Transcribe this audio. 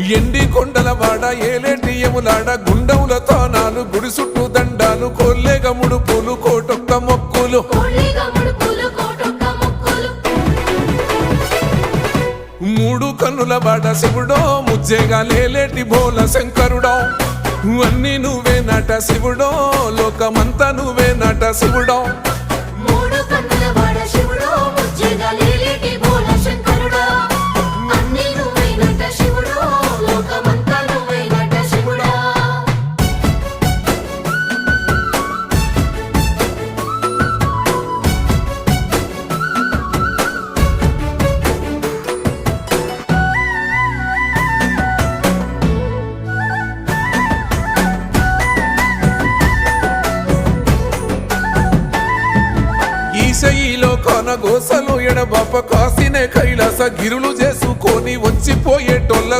ఎండి కొండల వాడ ఏలేటి యములాడ గుండముల తానాలు గుడి చుట్టూ దండాలు కొల్లేగ ముడుపులు కోటొక్క మొక్కులు మూడు కన్నుల వాడ శివుడో ముజ్జేగా లేలేటి బోల శంకరుడో అన్ని నువ్వే నట శివుడో లోకమంతా నువ్వే నట శివుడో ఈశయిలో కొనగోసలు ఎడబాప కాసినే కైలాస గిరులు చేసుకొని వచ్చిపోయేటోళ్ళ